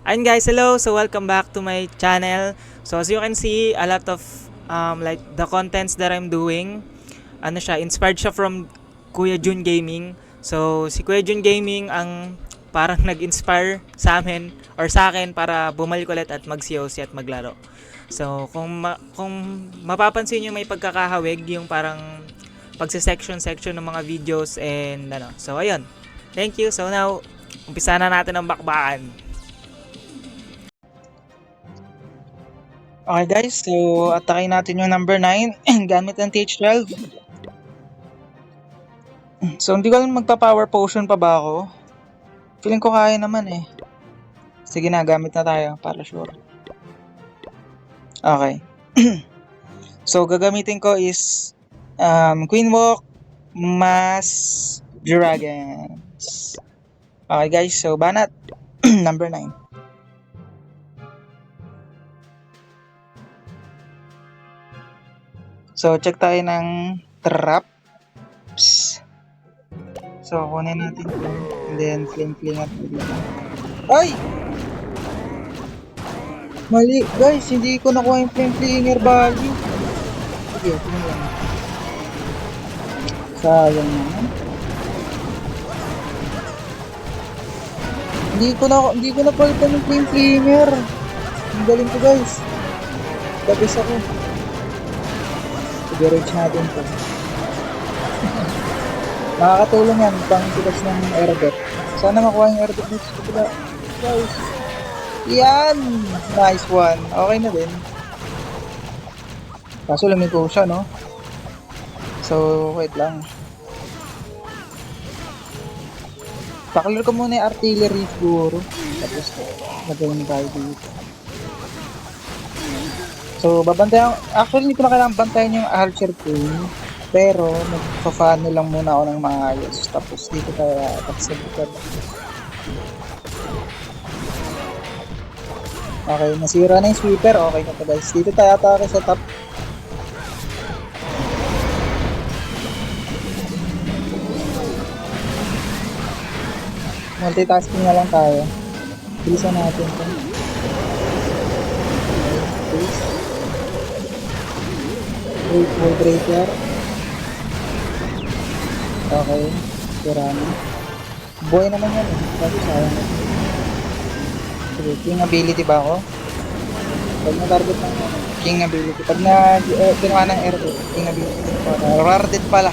Ayun guys, hello! So welcome back to my channel. So as you can see, a lot of like the contents that I'm doing, ano siya, inspired siya from Kuya Jun Gaming. So si Kuya Jun Gaming ang parang nag-inspire sa amin or sa akin para bumalik ulit at mag-COC at maglaro. So kung mapapansin niyo may pagkakahawig yung parang pagse-section ng mga videos and ano. So ayun. Thank you. So now, umpisa na natin ang bakbakan. Okay guys, so atakin natin yung number 9 gamit ang TH12. So hindi ko alam magpa-power potion pa ba ako. Feeling ko kaya naman eh. Sige na, gamit na tayo para sure. Okay. So gagamitin ko is Queen Walk, Mass Dragons. Okay guys, so banat number 9. So check tayo ng traps. So kunin natin ito. And then fling at dito. Ay! Mali guys, hindi ko nakuha yung flinger value. Sige, tingnan lang. Sayang naman. Hindi ko na palitan yung flinger. Ang galing ko guys. Dabis ako. Sige-reach natin to. Nakakatulong yan pang tigas ng airdrop. Sana makuha yung airdrop next ko pala. Guys. Yan! Nice one. Okay na din. Kaso lumiko siya, no? So, wait lang. Pakalor ko muna yung artillery siguro. Tapos, nagawin tayo dito. So, babantayan. Actually, hindi ko na kailangan bantayan yung archer team. Pero, magpa-funnel lang muna ako ng maayos. Tapos, dito tayo attack. Okay, nasira na yung sweeper. Okay na to guys. Dito tayo atake sa top. Multitasking na lang tayo. Bilisan natin ito. Wall breaker. Okay. Sira na. Buhay naman yan eh. Kasi sayang na. Sige, king ability ba ako? Pag na-target ng king ability. Pag ginawa ng air, king ability. Rarded pala.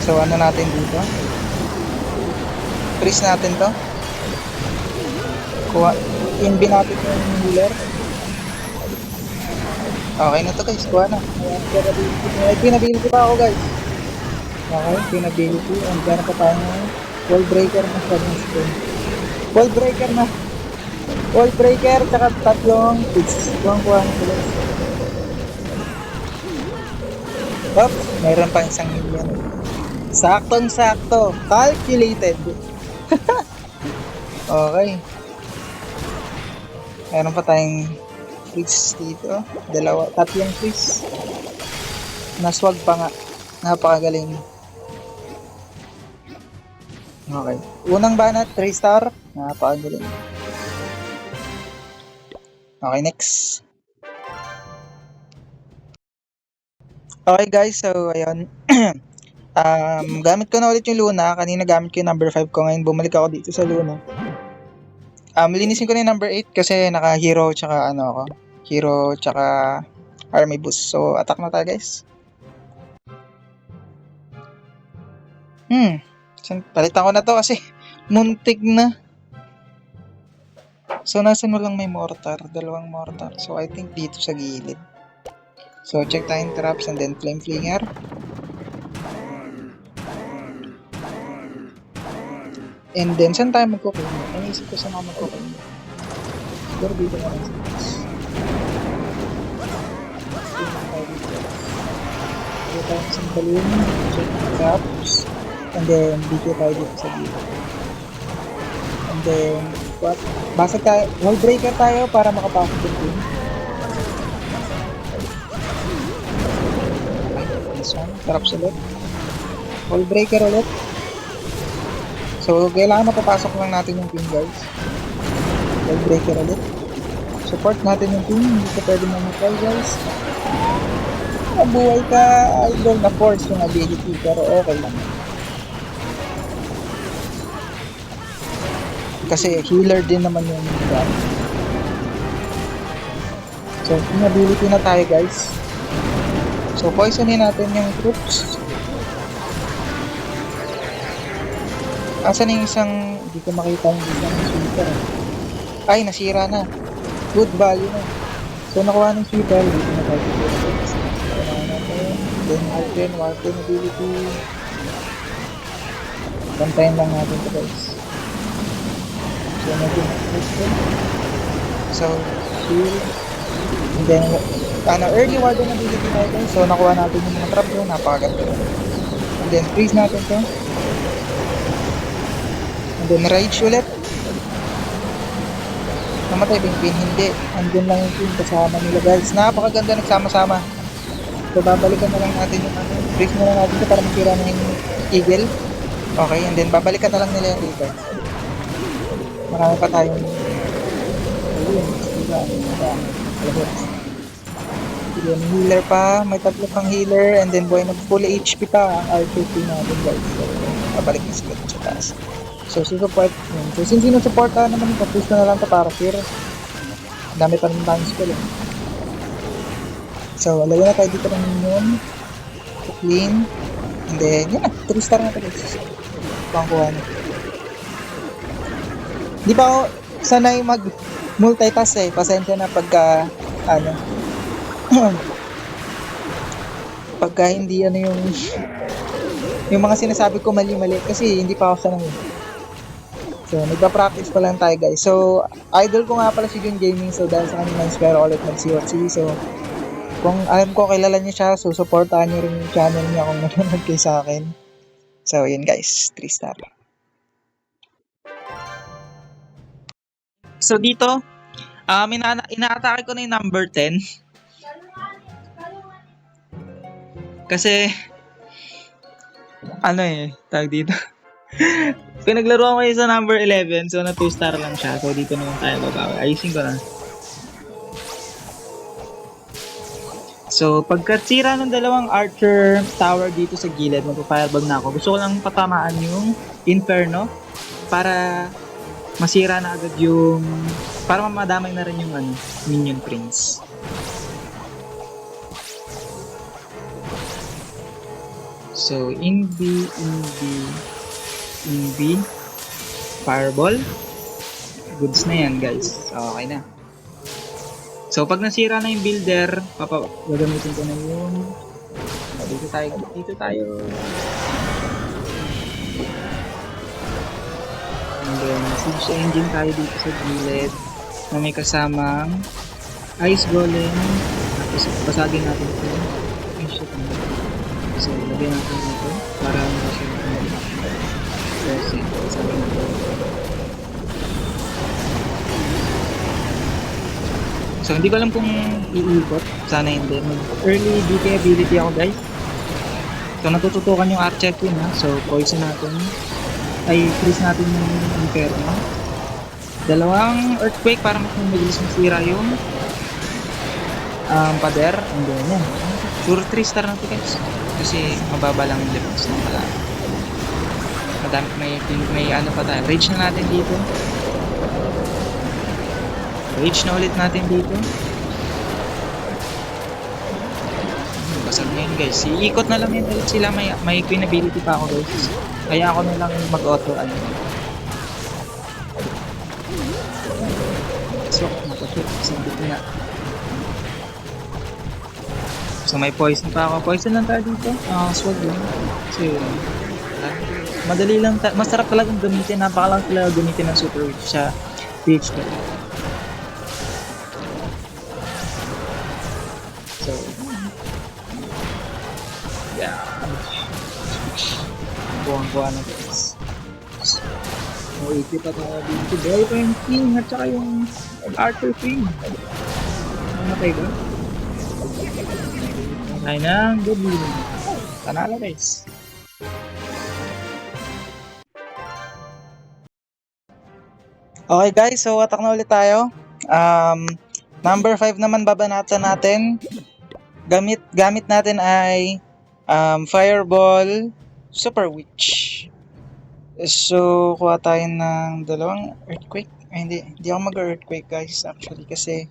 So ano natin dito? Freeze natin to. Kuha. Inbi natin yung healer. Okay na to guys. Kuha na. Ayan, pinability pa ako guys. Okay, pinability. And gano'n pa tayo ng wall breaker na sa screen. Wall breaker na. Wall breaker, tsaka tatlong hits. Kuha na to guys. Oops, mayroon pa isang million. Saktong-sakto. Calculated. Okay. Meron pa tayong freeze dito. Tatlong freeze. Naswag pa nga. Napakagaling. Okay. Unang banat, 3 star. Napakagaling. Okay, next. Okay guys, so ayun. Gamit ko na ulit yung Luna. Kanina gamit ko yung number 5 ko. Ngayon bumalik ako dito sa Luna. Linisin ko na yung number 8 kasi naka-hero tsaka ano ako. Hero tsaka army boost. So, attack na tayo guys. Palitan ko na to kasi muntik na. So, nasan mo lang may mortar? Dalawang mortar. So, I think dito sa gilid. So, check tayong traps and then flame flinger. And then, saan tayo magkukunin? Naisip ko saan ako magkukunin. Siguro dito na lang sa taas. Dito tayo sa balloon. Check the traps. And then, dito tayo dito sa dito. And then, what? Basag tayo. Wall breaker tayo para makapasok yung team. This one. Traps ulit. Wall breaker ulit. So, kailangan mapapasok lang natin yung pin, guys. Wall breaker ulit. Support natin yung pin. Hindi ka pwede mamatay, guys. Mabuhay ka, idol, na force yung ability. Pero okay lang. Kasi healer din naman yung gamit. So, yung ability na tayo, guys. So, poisonin natin yung troops. Asan yung isang, hindi ko makita yung isang sweeper. Ay, nasira na. Good value na. So, nakuha ng sweeper. Dito na tayo. Kailangan natin. Then, Warden ability. Bantayan lang natin ito, guys. So, medyo na-question. So, shield. And then, early Warden ability natin. So, nakuha natin yung mga trap doon. Napakaganda. And then, freeze natin ito. And then, rage ulit. Namatay ba yung pin? Hindi. Andun lang yung pin kasama nila, guys. Napakaganda nagsama-sama. So, babalikan na lang natin yung freeze na lang natin ito para matira na yung eagle. Okay, and then babalikan na lang nila yung eagle. Marami pa tayong healer pa. May tatlo pang healer. And then, boy, nag-full HP pa ang R2P natin, guys. So, babalik na sila sa taas. So, support yun. So, since sinusuportahan naman ito, push na lang ito para sure. Dami pa rin tayong skill. So, lagyan na tayo dito ng minion. So, clean. And then, yun na. 3 star na ito, guys. Pangkuha na. Di pa ako sanay mag-multitask eh. Pasensya na pagka, pagka hindi yung mga sinasabi ko mali-mali kasi hindi pa ako sanay. So, nagpa-practice pa lang tayo, guys. So, idol ko nga pala si Jun Gaming. So, dahil sa kanya na-inspire ulit mag-COC. So, kung alam ko kilala niyo siya, so supportahan niyo rin yung channel niya kung nanonood kayo sa akin. So, yun guys. 3 star. So, dito, ina-atake ko na yung number 10. Kasi, tawag dito. Pinaglaro ko sa number 11, so na 2 star lang siya. So, dito naman tayo babawi. Ayusin ko na. So, pagkatsira ng dalawang archer tower dito sa gilid, magpa-fireball na ako. Gusto ko lang patamaan yung Inferno para masira na agad yung... para mamadamay na rin yung Minion Prince. So, in B, Fireball. Goods na yan, guys. Okay na. So, pag nasira na yung builder, gagamitin ko na yung... Dito tayo. And then, siege engine tayo dito sa gilid na may kasamang ice golem. Tapos, basagin natin ito. Ay, shit. So, lagyan natin dito para siya basagin natin. So, hindi ko alam kung iikot. Sana hindi. Early DK ability ako, guys. So, natututukan yung archer queen, ha. So, poison natin. Ay, freeze natin yung Inferno. Dalawang earthquake para mas mabilis masira yung pader. And then, yan. Puro 3 star na ito, guys. Kasi, mababa lang yung levels ng pala. Madami, may ano pa tayo. Rage na natin dito. Rage na ulit natin dito. Basag na yun, guys. Iikot na lang yun ulit sila. May queen ability pa ako, guys. Kaya ako na lang mag-auto. So, nakashoot. Sandit na. So, may poison pa ako. Poison lang tayo dito. Swag yun. So, madali lang. Masarap talagang gamitin. Napakalang talaga gamitin ng super witch sa PH. So, yeah. Buwang-buwa na, guys. May 80 pa tayo dito. Dahil pa yung king at saka yung Arthur King. Namatay ba? Ay nang gabi. Tanala, guys. Okay guys, so attack na ulit tayo. Number 5 naman babanatan natin. Gamit natin ay Fireball, Super Witch. So, kuha tayo ng dalawang Earthquake. Ay, hindi ako mag-Earthquake guys actually kasi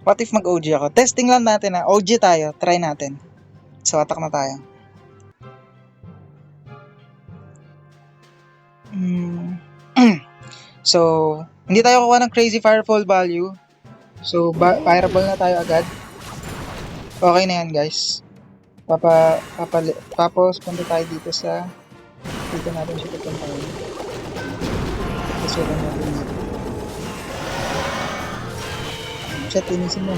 what if mag-OG ako? Testing lang natin na OG tayo, try natin. So, attack na tayo. So, hindi tayo kuha ng crazy Firefall value. So, fireball na tayo agad. Okay na yan guys. Tapos, punta tayo dito sa dito natin siya pupuntahin. Pasukan natin dito. Chat, inisin mo.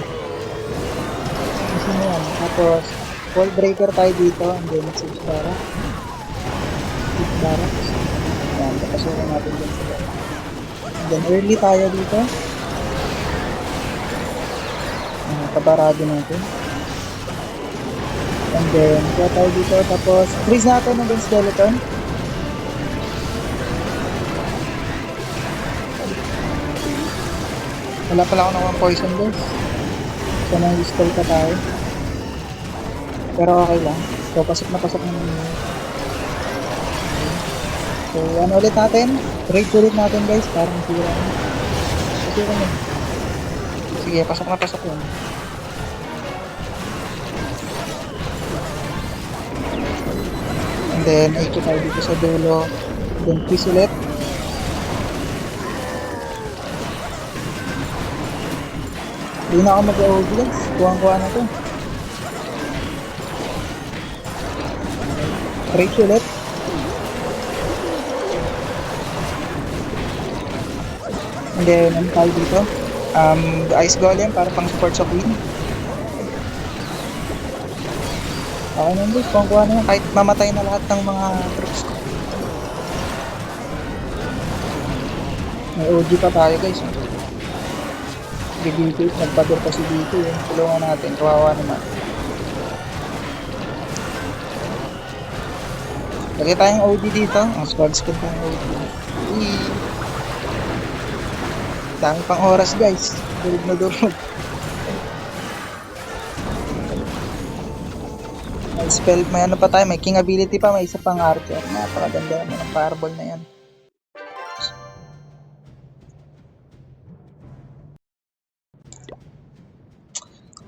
Inisin mo yan. Tapos, wall breaker tayo dito. And then, siege barracks. Siege barracks. Yan, papasukan natin dyan sila. And then, early tayo dito. Kabarado natin. And then, kaya tayo dito. Tapos, freeze natin ng skeleton. Wala pala ako ng poison guys. So, nang-spell pa tayo. Pero okay lang. So, pasok na naman. So, ano ulit natin? Rage ulit natin guys. Parang sira na. Sira na. Sige, pasok yun. And then, ikot tayo dito sa dulo. Then, quiz ulit. Hindi na ako mag-OG guys. Kuha na to. Rage ulit. And then, ano tayo dito? Ice Golem para pang support sa Queen. Okay na guys, kuha na yan. Kahit mamatay na lahat ng mga troops ko. May OG pa tayo guys. Dito, nagpadur pa si dito eh. Tulungan natin, kawawa naman. Lagay tayong OG dito. Ang squad tayong OG. Dami pang oras guys. Durog na durog. May spell, may ano pa tayo, may king ability pa, may isa pang archer. Napakaganda naman ng fireball na yan.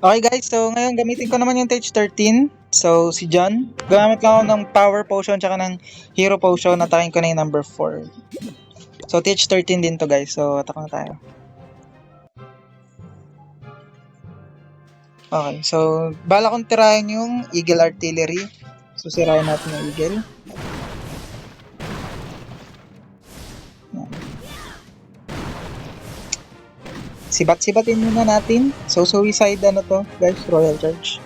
Okay guys, so ngayon gamitin ko naman yung Stage 13. So si John, gamit lang ako ng Power Potion tsaka ng Hero Potion. Atakin ko na yung number 4. So Stage 13 din to guys, so attack na tayo. Okay, so bala kong tirahin yung Eagle Artillery. So sirahin natin yung Eagle. Sibat-sibatin muna natin. So suicide ano to guys, Royal Charge.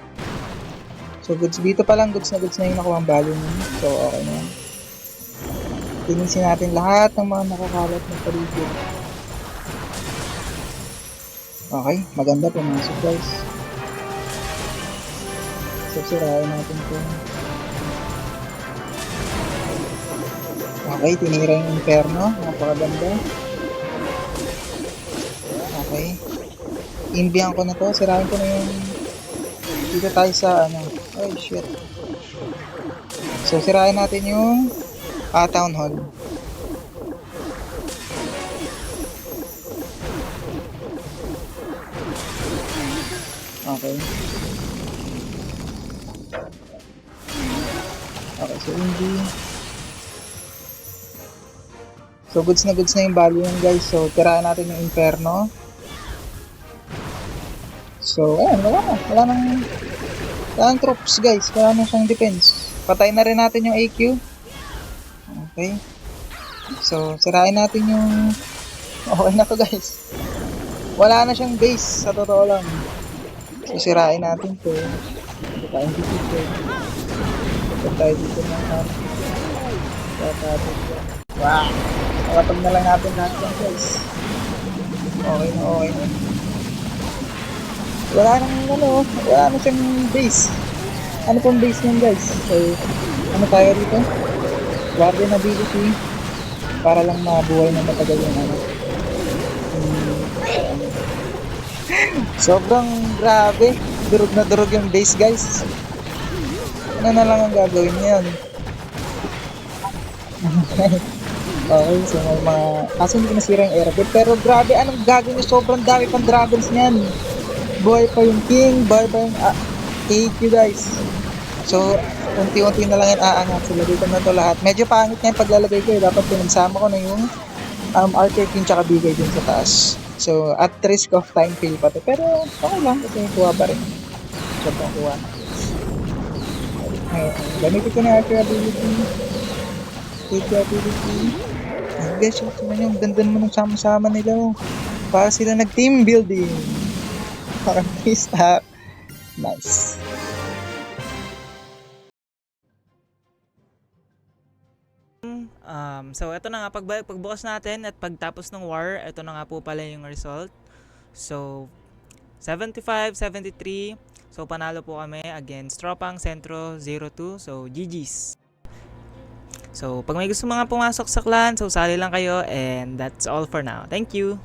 So goods dito pa lang, goods na yung nakuha ang value niya. So okay na yan. Tinisin natin lahat ng mga nakakalat na paligid. Okay, maganda po mga guys. So sirahin natin po. Okay, tinira yung Inferno. Napakaganda. Okay. Imbiyan ko na to. Sirahin ko na yung dito tayo sa ano. Oh shit. So sirahin natin yung Town Hall. Okay. Okay, so hindi. So goods na yung value yun guys. So tirahan natin yung Inferno. So ayan, wala nang troops guys. Wala nang siyang defense. Patay na rin natin yung AQ. Okay. So sirain natin yung okay na to guys. Wala na siyang base sa totoo lang. So sirain natin to. Ito tayong dito. Ito tayo dito ng wow! Nakapag na lang natin lahat yan guys. Okay na. Wala na siyang base. Ano pong base niyan guys? So, ano tayo dito? Guardian ability para lang mabuhay na matagal yung ano. Sobrang grabe. Durog na durog yung base, guys. Ano na lang ang gagawin niyan? Okay, so may mga... Kaso hindi ko nasira yung airport. Pero grabe, anong gagawin niyo? Sobrang dami pang dragons niyan. Buhay pa yung king, buhay pa yung AQ, guys. So, unti-unti na lang yan aangat. So, lagay ko na to lahat. Medyo pangit nga yung paglalagay ko. Dapat pinagsama ko na yung Archer King tsaka Bigay dun sa taas. So, at risk of time fail pa to. Pero, okay lang. Kasi kuha pa rin. Sobrang kuha. Ngayon, gamitin ko na Archer ability. Archer ability. Ay, guys, naman yung ganda mo nung sama-sama nila. Para sila nag-team building. Parang peace up. Nice. So, ito na nga, pagbukas natin at pagtapos ng war, ito na nga po pala yung result. So, 75-73. So, panalo po kami against Tropang Centro 02. So, GG's. So, pag may gusto mga pumasok sa clan, so sali lang kayo and that's all for now. Thank you!